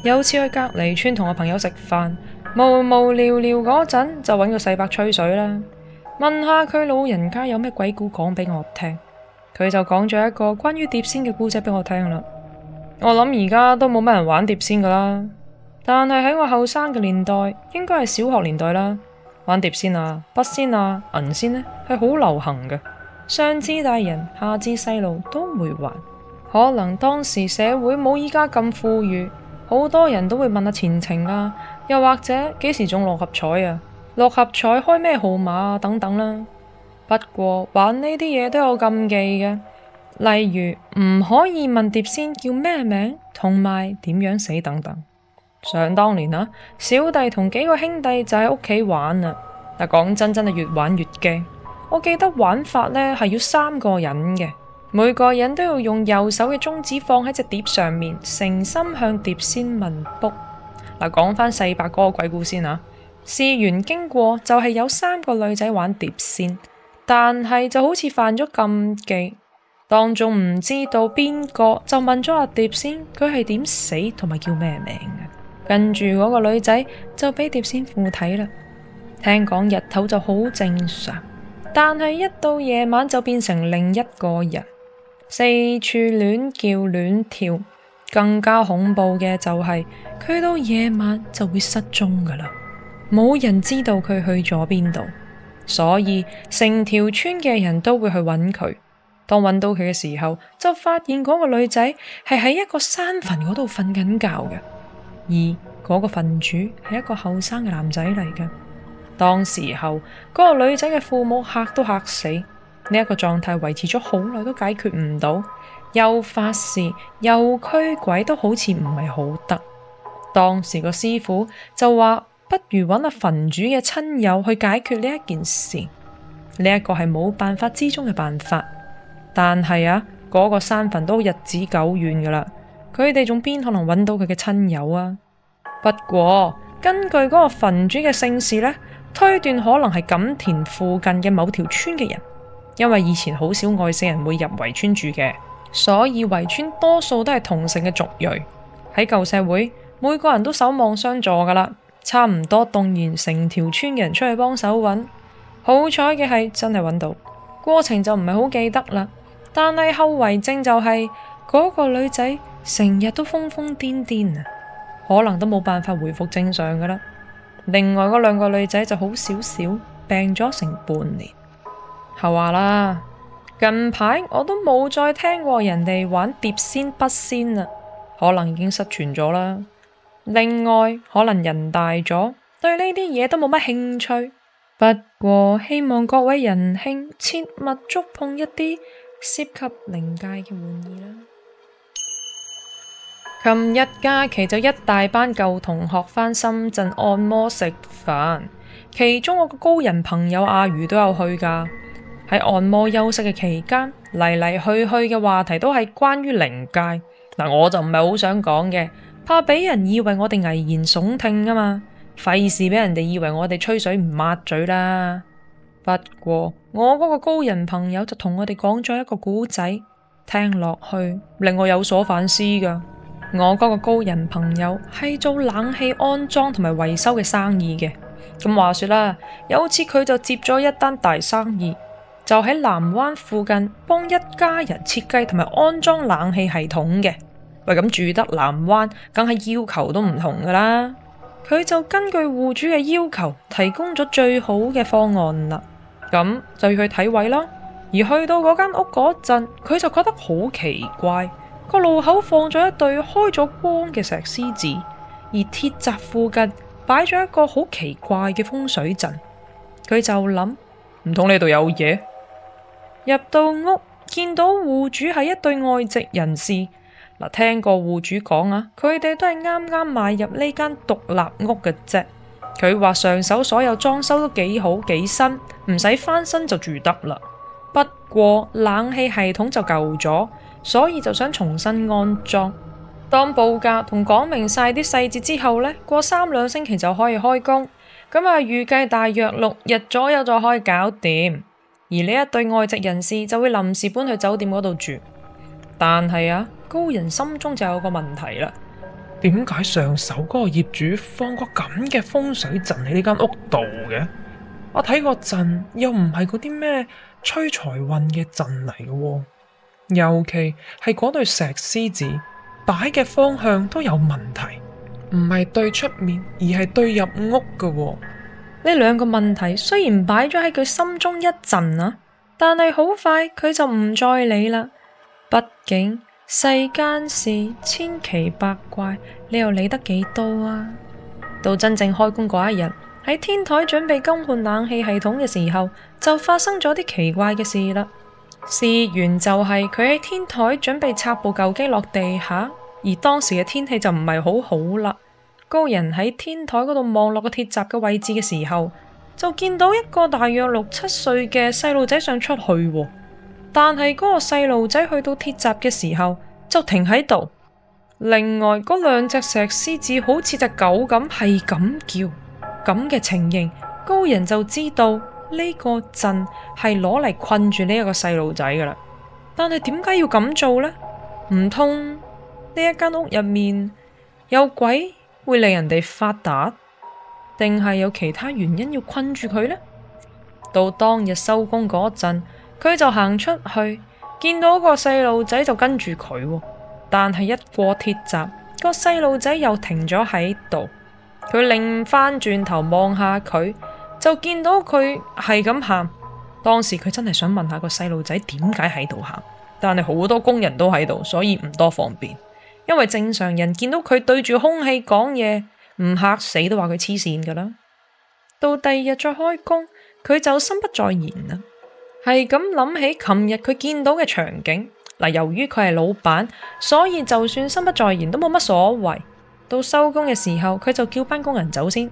有次去隔離村同我朋友食飯，無無聊聊嗰陣就揾個世伯吹水啦，問下佢老人家有咩鬼故講俾我聽。佢就講咗一個關於碟仙嘅故仔俾我聽啦。我諗而家都冇乜人玩碟仙噶啦，但係喺我後生嘅年代，應該係小學年代啦，玩碟仙啊、筆仙啊、銀仙呢係好流行嘅，上至大人，下至細路都會玩。可能當時社會冇依家咁富裕，好多人都會問下前程啊，又或者幾時中六合彩啊，六合彩開咩號碼啊等等啦。不過玩呢啲嘢都有禁忌嘅，例如唔可以問碟仙叫咩名，同埋點樣死等等。想當年啊，小弟同幾個兄弟就喺屋企玩啊，但講真係越玩越驚。我記得玩法呢係要3個人嘅，每個人都要用右手嘅中指放喺隻碟上面，誠心向碟仙問卜。嗱，講翻世伯嗰個鬼故先啊，事緣經過就係有3個女仔玩碟仙，但係就好似犯咗禁忌，當中唔知道邊個就問咗阿碟仙佢係點死同埋叫咩名嘅，跟住嗰個女仔就俾碟仙附體啦。聽講日頭就好正常，但係一到夜晚就變成另一個人，四處亂叫亂跳。更加恐怖嘅就係佢到夜晚就會失蹤噶啦，冇人知道佢去咗邊度，所以成條村嘅人都會去揾佢。當揾到佢嘅時候，就發現嗰個女仔係喺一個山墳嗰度瞓緊覺嘅，而嗰個墳主係一個後生嘅男仔嚟嘅。當時候嗰個女仔嘅父母嚇都嚇死，呢一個狀態維持咗好耐都解決唔到，又發事又驅鬼都好似唔係好得。當時個師傅就話不如揾阿墳主嘅親友去解決呢一件事，呢一個係冇辦法之中嘅辦法。但係啊，嗰個山墳都日子久遠噶啦，佢哋仲邊可能揾到佢嘅親友啊？不過根據嗰個墳主嘅姓氏呢，推斷可能係錦田附近嘅某條村嘅人，因為以前好少外姓人會入圍村住嘅，所以圍村多數都係同姓嘅族裔。喺舊社會，每個人都守望相助噶啦，差唔多動員成條村嘅人出去幫手揾。好彩嘅係真係揾到，過程就唔係好記得啦。但係後遺症就係嗰個女仔成日都瘋瘋癲癲啊，可能都冇辦法回復正常噶啦。另外嗰2個女仔就好少少，病咗成半年。後話啦，近排我都冇再聽過人哋玩碟仙筆仙啦，可能已經失傳咗啦。另外可能人大咗，對呢啲嘢都冇乜興趣。不過希望各位仁兄切勿觸碰一啲涉及靈界嘅玩意啦。琴日假期就一大班舊同學返深圳按摩食飯，其中我個高人朋友阿如都有去噶。喺按摩休息嘅期間，嚟嚟去去嘅話題都係關於靈界。嗱，我就唔係好想講嘅，怕俾人以為我哋危言聳聽啊嘛，費事俾人哋以為我哋吹水唔抹嘴啦。不過我嗰個高人朋友就同我哋講咗一個古仔，聽落去令我有所反思噶。我嗰個高人朋友係做冷氣安裝同埋維修嘅生意嘅。咁話說啦，有次佢就接咗一單大生意，就喺南灣附近幫一家人設計同埋安裝冷氣系統嘅。喂，咁住得南灣，梗係要求都唔同噶啦。佢就根據戶主嘅要求，提供咗最好嘅方案啦。咁就要去睇位啦。而去到嗰間屋嗰陣，佢就覺得好奇怪，個路口放咗一對開咗光嘅石獅子，而鐵閘附近擺咗一個好奇怪嘅風水陣。佢就諗，唔通呢度有嘢？入到屋見到戶主係一對外籍人士。嗱，聽過戶主講啊，佢哋都係啱啱買入呢間獨立屋嘅啫。佢話上手所有裝修都幾好幾新，唔使翻新就住得啦。不過冷氣系統就舊咗，所以就想重新安裝。當報價同講明晒啲細節之後呢，過3-2星期就可以開工。咁啊，預計大約6日左右就可以搞掂。而呢一對外籍人士就會臨時搬去酒店嗰度住。但係啊，高人心中就有個問題啦。點解上手嗰個業主放個咁嘅風水陣喺呢間屋度嘅？我睇個陣又唔係嗰啲咩催財運嘅陣嚟嘅喎，尤其係嗰對石獅子擺嘅方向都有問題，唔係對出面，而係對入屋嘅喎。呢兩個問題雖然擺咗喺佢心中一陣啊，但係好快佢就唔再理啦。畢竟世間事千奇百怪，你又理得幾多啊？到真正開工嗰一日，喺天台準備更換冷氣系統嘅時候，就發生咗啲奇怪嘅事啦。事源就係佢喺天台準備插部舊機落地下，而當時嘅天氣就唔係好好啦。高人喺天台嗰度望落個鐵閘嘅位置嘅時候，就見到一個大約6、7歲嘅細路仔想出去喎，但係嗰個細路仔去到鐵閘嘅時候就停喺度。另外嗰兩隻石獅子好似隻狗咁係咁叫，咁嘅情形，高人就知道呢個陣係攞嚟困住呢一個細路仔噶啦。但係點解要咁做呢？唔通呢一間屋入面有鬼會令人哋發達，定係有其他原因要困住佢呢？到當日收工嗰陣，佢就行出去，見到個細路仔就跟住佢喎。但係一過鐵閘，個細路仔又停咗喺度。佢擰翻轉頭望下佢，就見到佢係咁喊。當時佢真係想問下個細路仔點解喺度喊，但係好多工人都喺度，所以唔多方便。因為正常人見到佢對住空氣講嘢，唔嚇死都話佢黐線噶啦。到第二日再開工，佢就心不在焉啦，係咁諗起琴日佢見到嘅場景。由於佢係老闆，所以就算心不在焉都冇乜所謂。到收工嘅時候，佢就叫班工人走先。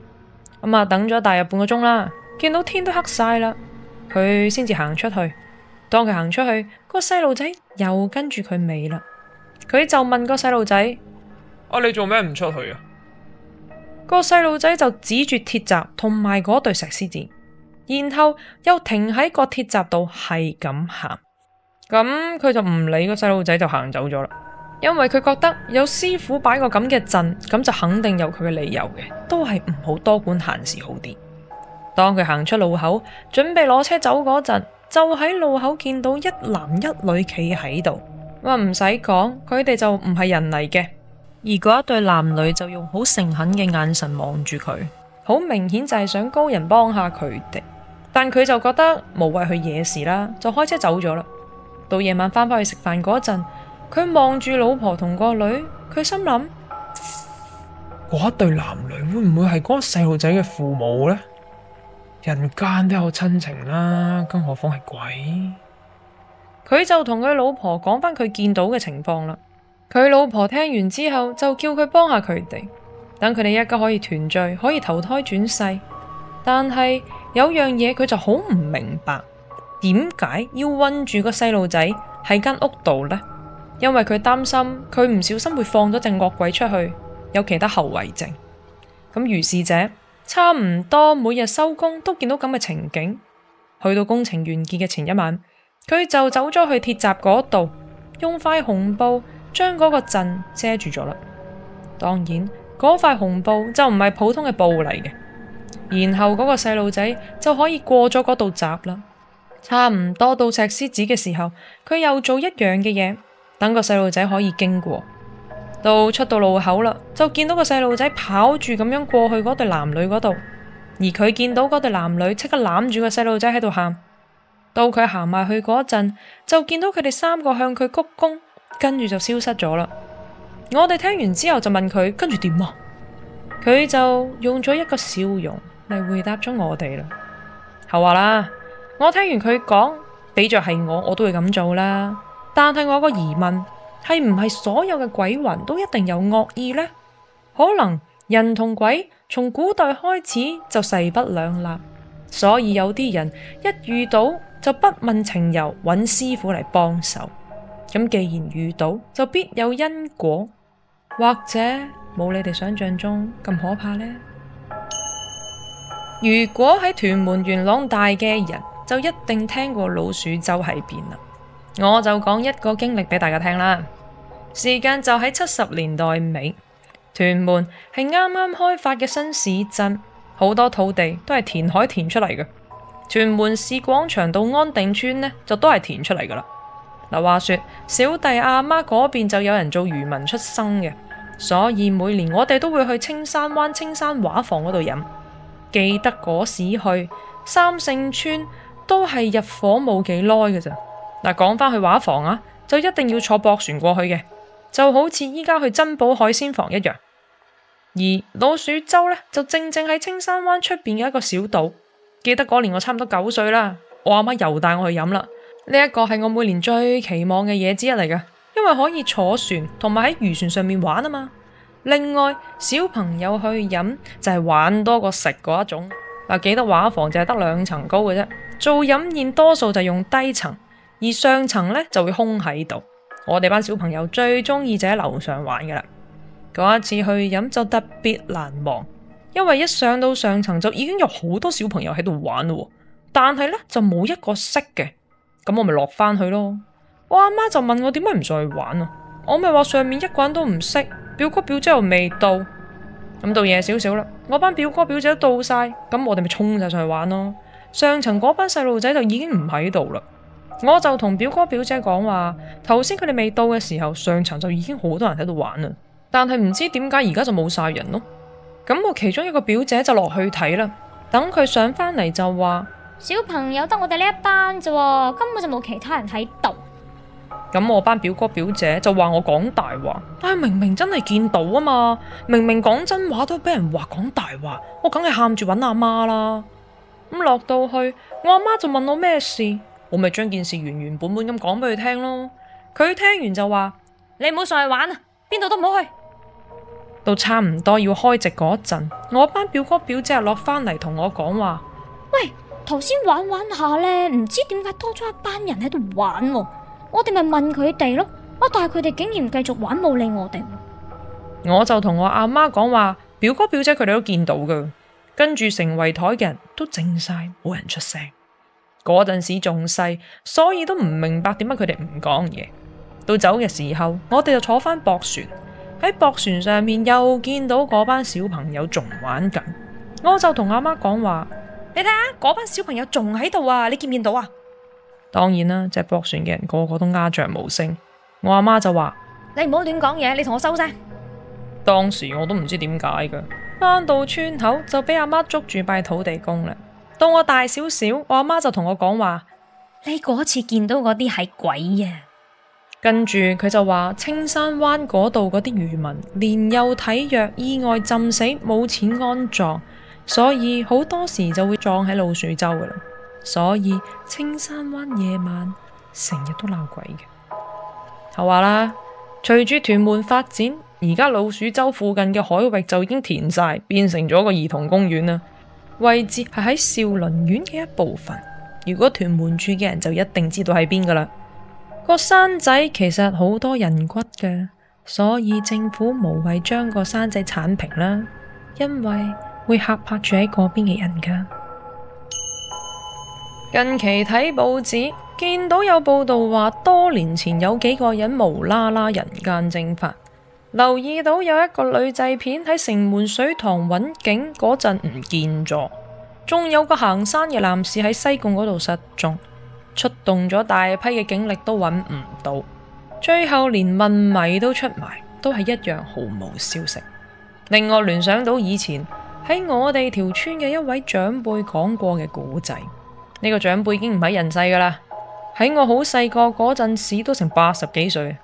等咗大約半個鐘啦，見到天都黑晒啦，佢先至行出去。當佢行出去，個細路仔又跟住佢尾啦。佢就問個細路仔：你做咩唔出去啊？個細路仔就指住鐵閘同埋嗰對石獅子，然後又停喺個鐵閘度係咁喊。咁佢就唔理個細路仔就行走咗啦，因為佢覺得有師傅擺個咁嘅陣，咁就肯定有佢嘅理由嘅，都係唔好多管閒事好啲。當佢行出路口，準備攞車走嗰陣，就喺路口見到一男一女企喺度。唔使講，佢哋就唔係人嚟嘅，而嗰一對男女就用好誠懇嘅眼神望住佢，好明顯就係想高人幫下佢哋。但佢就覺得無謂去惹事啦，就開車走咗啦。到夜晚返返去食飯嗰陣，佢望住老婆同個女，佢心諗：嗰一對男女會唔會係嗰個細路仔嘅父母呢？人間都有親情啦，更何況係鬼。佢就同佢老婆講返佢見到嘅情況啦。佢老婆聽完之後就叫佢幫下佢哋，等佢哋一家可以團聚，可以投胎轉世。但係有樣嘢佢就好唔明白。點解要韞住個細路仔喺間屋度呢？因為佢擔心佢唔小心會放咗隻惡鬼出去，有其他後遺症。咁如是者差唔多每日收工都見到咁嘅情景。去到工程完結嘅前一晚，佢就走咗去鐵閘嗰度，用塊紅布將嗰個陣遮住咗啦。當然嗰塊紅布就唔係普通嘅布嚟嘅。然後嗰個細路仔就可以過咗嗰道閘啦。差唔多到石獅子嘅時候，佢又做一樣嘅嘢，等個細路仔可以經過。到出到路口啦，就見到個細路仔跑住咁樣過去嗰對男女嗰度，而佢見到嗰對男女即刻攬住個細路仔喺度喊。到佢行埋去嗰陣，就見到佢哋3個向佢鞠躬，跟住就消失咗啦。我哋聽完之後就問佢跟住點啊？佢就用咗一個笑容嚟回答咗我哋啦。後話啦。我聽完佢講，比着係我都會咁做啦。但係我有個疑問，係唔係所有嘅鬼魂都一定有惡意呢？可能人同鬼從古代開始就勢不兩立，所以有啲人一遇到就不問情由，揾師傅嚟幫手。咁既然遇到，就必有因果，或者冇你哋想象中咁可怕呢？如果喺屯門元朗大嘅人，就一定聽過老鼠周喺邊啦。我就講一個經歷俾大家聽啦。時間就喺70年代尾，屯門係啱啱開發嘅新市鎮，好多土地都係填海填出嚟嘅。屯門市廣場到安定村呢，就都係填出嚟噶啦。嗱，話說小弟阿媽嗰邊就有人做漁民出生嘅，所以每年我哋都會去青山灣青山畫房嗰度飲。記得嗰時去三聖村都係入伙冇幾耐嘅咋。嗱，講翻去畫房啊，就一定要坐駁船過去嘅，就好似依家去珍寶海鮮房一樣。而老鼠洲呢，就正正喺青山灣出邊嘅一個小島。記得嗰年我差唔多9歲啦，我阿媽又帶我去飲啦。呢一個係我每年最期望嘅嘢之一嚟㗎，因為可以坐船同埋喺漁船上面玩啊嘛。另外，小朋友去飲就係玩多過食嗰一種。嗱，記得畫房就係得2層高嘅啫，做飲宴多數就用低層，而上層呢就會空喺度。我哋班小朋友最中意就喺樓上玩噶啦。嗰一次去飲就特別難忘，因為一上到上層就已經有好多小朋友喺度玩咯，但係呢就冇一個識嘅，咁我咪落翻去咯。我阿媽就問我點解唔上去玩啊？我咪話上面一個人都唔識，表哥表姐又未到。咁到夜少少啦，我班表哥表姐都到晒，咁我哋咪衝晒上去玩咯。上層嗰班細路仔就已經唔喺度啦，我就同表哥表姐講話，頭先佢哋未到嘅時候，上層就已經好多人喺度玩啦，但係唔知點解而家就冇晒人咯。咁我其中一個表姐就落去睇啦，等佢上返嚟就話：小朋友得我哋呢一班啫，根本就冇其他人喺度。咁我班表哥表姐就話我講大話，但係明明真係見到啊嘛，明明講真話都俾人話講大話，我梗係喊住揾阿媽啦。咁落到去，我阿媽就問我咩事，我咪將件事原原本本咁講俾佢聽咯。佢聽完就話：你唔好上去玩啊，邊度都唔好去。到差唔多要開席嗰陣，我班表哥表姐落返嚟同我講話：喂，頭先玩下呢，唔知點解多咗一班人喺度玩喎。我哋咪問佢哋咯，但係佢哋竟然繼續玩，冇理我哋。我就同我阿媽講話，表哥表姐佢哋都見到噶，跟住成圍台嘅人都靜晒，冇人出聲。嗰陣時仲細，所以都唔明白點解佢哋唔講嘢。到走嘅時候，我哋就坐翻駁船，喺駁船上面又見到嗰班小朋友仲玩緊。我就同阿媽講話：你睇下嗰班小朋友仲喺度啊，你見唔見到啊？當然啦，隻駁船嘅人個個都鴉雀無聲。我阿媽就話：你唔好亂講嘢，你同我收聲。當時我都唔知點解噶，返到村口就俾阿媽捉住拜土地公啦。到我大少少，我阿媽就同我講話：你嗰次見到嗰啲係鬼啊！跟住佢就話青山灣嗰度嗰啲漁民年幼體弱，意外浸死，冇錢安葬，所以好多時就會葬喺老鼠洲噶啦。所以青山灣夜晚成日都鬧鬼嘅。後話啦，隨住屯門發展，而家老鼠洲附近嘅海域就已經填晒，變成咗個兒童公園啦。位置係喺兆麟苑嘅一部分。如果屯門住嘅人就一定知道喺邊噶啦。個山仔其實好多人骨嘅，所以政府無謂將個山仔剷平啦，因為會嚇怕住喺嗰邊嘅人噶。近期睇報紙，見到有報道話，多年前有幾個人無啦啦人間蒸發，留意到有一個女製片喺城門水塘揾景嗰陣唔見咗，仲有個行山嘅男士喺西貢嗰度失蹤，出動咗大批嘅警力都揾唔到，最後連問米都出埋，都係一樣毫無消息。令我聯想到以前喺我哋條村嘅一位長輩講過嘅古仔。呢個長輩已經唔喺人世噶啦，喺我好細個嗰陣時都成80幾歲。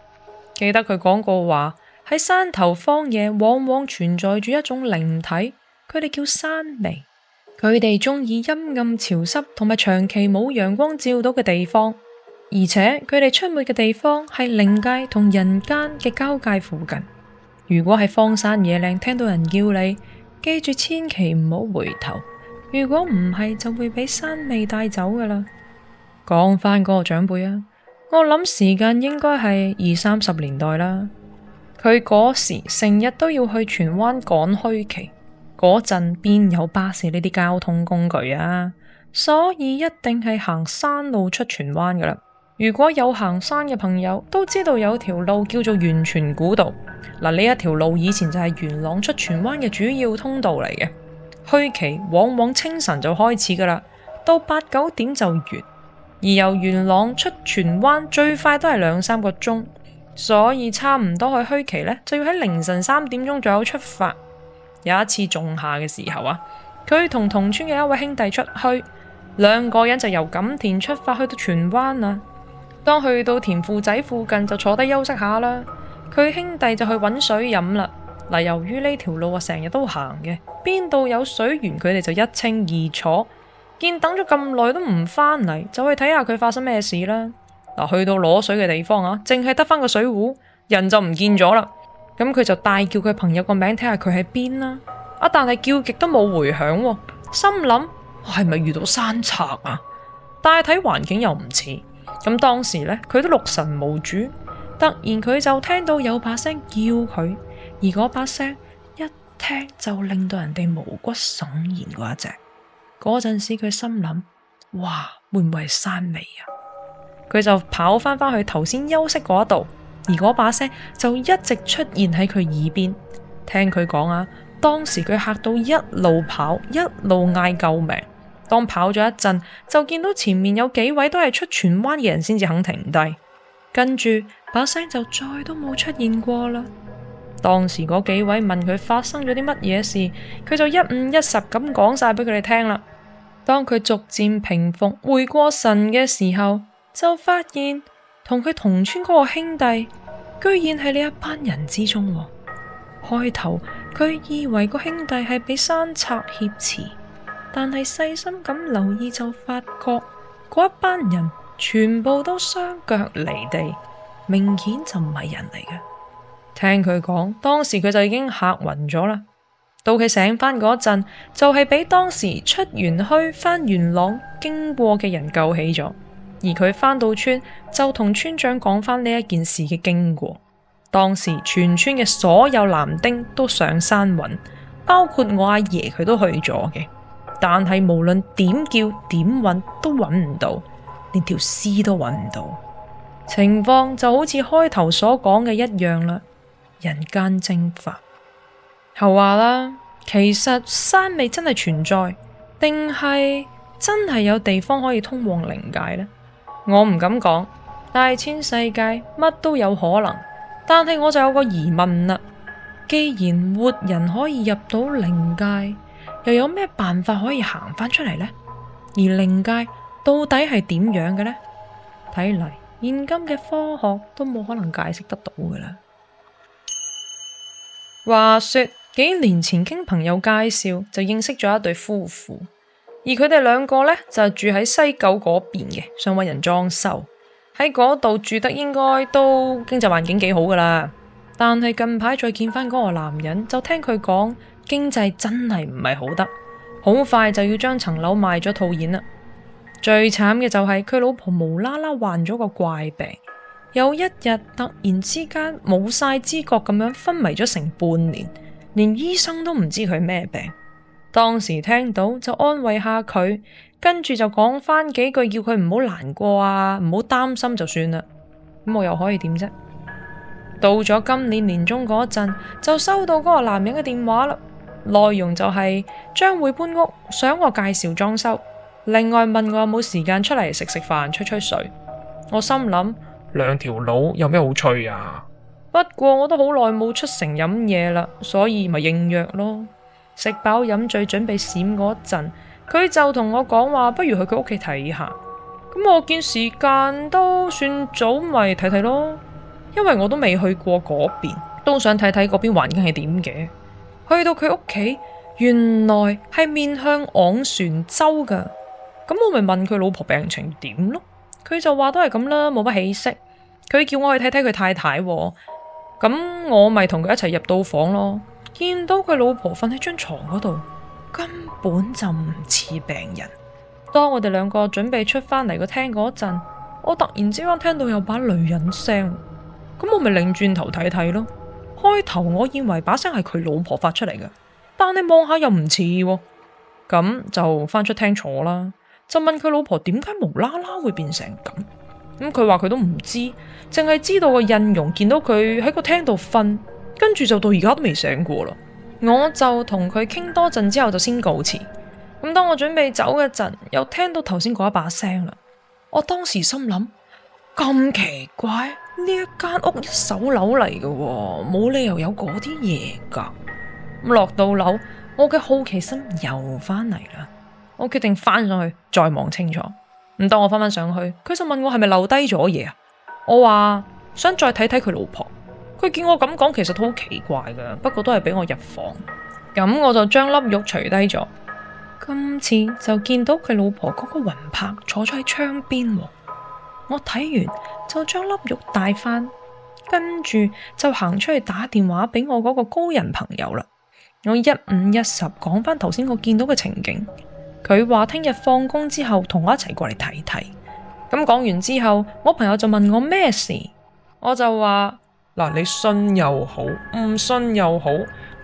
記得佢講過話，喺山頭荒野往往存在住一種靈體，佢哋叫山魅。佢哋中意陰暗潮濕同埋長期冇陽光照到嘅地方，而且佢哋出沒嘅地方係靈界同人間嘅交界附近。如果係荒山野嶺聽到人叫你，記住千祈唔好回頭。如果唔係，就會俾山魅帶走噶啦。講翻嗰個長輩啊，我諗時間應該係20-30年代啦。佢嗰時成日都要去荃灣趕墟期，嗰陣邊有巴士呢啲交通工具啊，所以一定係行山路出荃灣噶啦。如果有行山嘅朋友都知道有條路叫做元荃古道，嗱，呢一條路以前就係元朗出荃灣嘅主要通道嚟嘅，墟期往往清晨就開始噶啦，到8、9點就完。而由元朗出荃灣最快都係2、3個鐘，所以差唔多去墟期呢，就要喺凌晨3點鐘左右出發。有一次仲夏嘅時候啊，佢同同村嘅一位兄弟出墟，2個人就由錦田出發去到荃灣啦。當去到田父仔附近就坐低休息下啦，佢兄弟就去搵水飲啦。嗱，由於呢條路啊成日都行嘅，邊度有水源佢哋就一清二楚。見等咗咁耐都唔返嚟，就去睇下佢發生咩事啦。嗱，去到攞水嘅地方啊，淨係得返個水壺，人就唔見咗啦。咁佢就大叫佢朋友個名睇下佢喺邊啦。但係叫極都冇回響喎，心諗係咪遇到山賊啊？但係睇環境又唔似。咁當時呢，佢都六神無主，突然佢就聽到有把聲叫佢，而嗰把聲一聽就令到人哋毛骨悚然嗰一隻。嗰陣時佢心諗，哇，會唔會係山尾啊？佢就跑翻去頭先休息嗰度，而嗰把聲就一直出現喺佢耳邊。聽佢講啊，當時佢嚇到一路跑一路嗌救命。當跑咗一陣，就見到前面有幾位都係出荃灣嘅人先至肯停低，跟住把聲就再都冇出現過啦。當時嗰幾位問佢發生咗啲乜嘢事，佢就一五一十咁講晒俾佢哋聽啦。當佢逐漸平復回過神嘅時候，就發現同佢同村嗰個兄弟居然喺呢一班人之中。開頭佢以為個兄弟係俾山賊挾持，但係細心咁留意就發覺嗰一班人全部都雙腳離地，明顯就唔係人嚟嘅。聽佢講，當時佢就已經嚇暈咗啦。到佢醒返嗰陣，就係俾當時出完墟返元朗經過嘅人救起咗。而佢返到村就同村長講返呢一件事嘅經過。當時全村嘅所有男丁都上山揾，包括我阿爺佢都去咗嘅。但係無論點叫點揾都揾唔到，連條屍都揾唔到。情況就好似開頭所講嘅一樣啦，人間蒸發。後話啦，其實山尾真係存在，定係真係有地方可以通往靈界呢？我唔敢講，大千世界乜都有可能。但係我就有個疑問啦，既然活人可以入到靈界，又有咩辦法可以行返出嚟呢？而靈界到底係點樣嘅呢？睇嚟現今嘅科學都冇可能解釋得到噶啦。話說幾年前經朋友介紹就認識咗一對夫婦，而佢哋2個呢，就住喺西九嗰邊嘅，想搵人裝修。喺嗰度住得應該都經濟環境幾好噶啦，但係近排再見返嗰個男人，就聽佢講經濟真係唔係好得，好快就要將層樓賣咗套現啦。最慘嘅就係佢老婆無啦啦患咗個怪病，有一日突然之間冇晒知覺咁樣昏迷咗成半年，連醫生都唔知佢咩病。當時聽到就安慰下佢，跟住就講返幾句叫佢唔好難過啊，唔好擔心就算啦。咁我又可以點啫？到咗今年年中嗰陣，就收到嗰個男人嘅電話啦，內容就係將會搬屋，想我介紹裝修，另外問我有冇時間出嚟食飯吹吹水。我心諗2條佬有咩好吹啊？不過我都好耐冇出城飲嘢啦，所以咪應約咯。食飽飲醉準備閃嗰陣，佢就同我講話，不如去佢屋企睇下。咁我見時間都算早，咪睇睇咯。因為我都未去過嗰邊，都想睇睇嗰邊環境係點嘅。去到佢屋企，原來係面向昂船洲噶。咁我咪問佢老婆病情點咯，佢就話都係咁啦，冇乜起色。佢叫我去睇睇佢太太喎，咁我咪同佢一齊入到房咯。見到佢老婆瞓喺張床嗰度，根本就唔似病人。當我哋2個準備出返嚟個廳嗰陣，我突然之間聽到有把女人聲，咁我咪擰轉頭睇睇咯。開頭我以為把聲係佢老婆發出嚟嘅，但係望下又唔似喎，咁就返出廳坐啦。就問佢老婆點解無啦啦會變成咁，咁佢話佢都唔知，淨係知道個印容見到佢喺個廳度瞓，跟住就到而家都未醒過啦。我就同佢傾多陣之後就先告辭。咁當我準備走嗰陣，又聽到頭先嗰一把聲啦。我當時心諗，咁奇怪，呢一間屋一手樓嚟嘅，冇理由有嗰啲嘢噶。咁落到樓，我嘅好奇心又翻嚟啦。我決定翻上去再望清楚。咁當我翻上去，佢就問我係咪漏低咗嘢啊？我話想再睇睇佢老婆。佢見我咁講，其實都好奇怪噶，不過都係俾我入房。咁我就將粒玉除低咗。今次就見到佢老婆嗰個魂魄坐咗喺窗邊。我睇完就將粒玉帶翻，跟住就行出去打電話俾我嗰個高人朋友啦。我一五一十講翻頭先我見到嘅情景。佢話聽日放工之後同我一齊過嚟睇睇。咁講完之後，我朋友就問我咩事，我就話嗱，你信又好，唔信又好，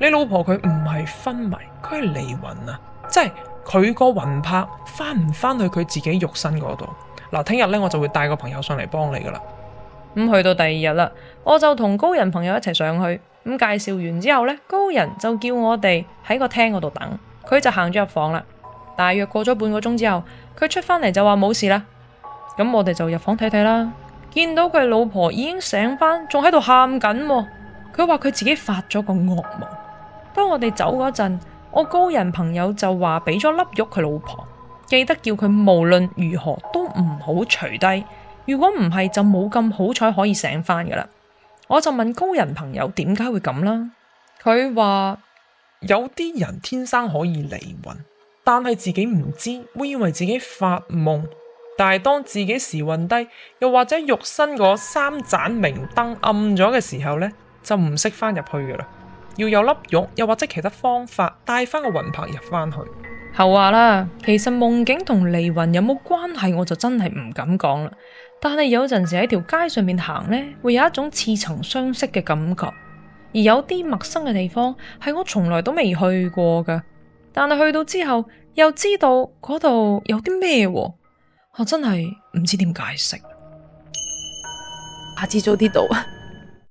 你老婆佢唔係昏迷，佢係離魂啊！即係佢個魂魄翻唔翻去佢自己肉身嗰度。嗱，聽日咧我就會帶個朋友上嚟幫你噶啦。咁去到第二日啦，我就同高人朋友一齊上去。咁介紹完之後呢，高人就叫我哋喺個廳嗰度等，佢就行咗入房啦。大約過咗半個鐘之後，佢出翻嚟就話冇事啦。咁我哋就入房睇睇啦，見到佢老婆已經醒翻，仲喺度喊緊。佢話佢自己發咗個噩夢。當我哋走嗰陣，我高人朋友就話俾咗粒玉佢老婆，記得叫佢無論如何都唔好除低，如果唔係就冇咁好彩可以醒翻噶啦。我就問高人朋友點解會咁啦，佢話有啲人天生可以離魂，但係自己唔知，會以為自己發夢。但係當自己時運低，又或者肉身嗰三盞明燈暗咗嘅時候呢，就唔識翻入去噶啦。要有粒玉，又或者其他方法帶翻個魂魄入翻去。後話啦，其實夢境同離魂有冇關係，我就真係唔敢講啦。但係有陣時喺條街上面行呢，會有一種似曾相識嘅感覺，而有啲陌生嘅地方係我從來都未去過噶，但係去到之後又知道嗰度有啲咩，我真係唔知點解釋。下次早啲到啊！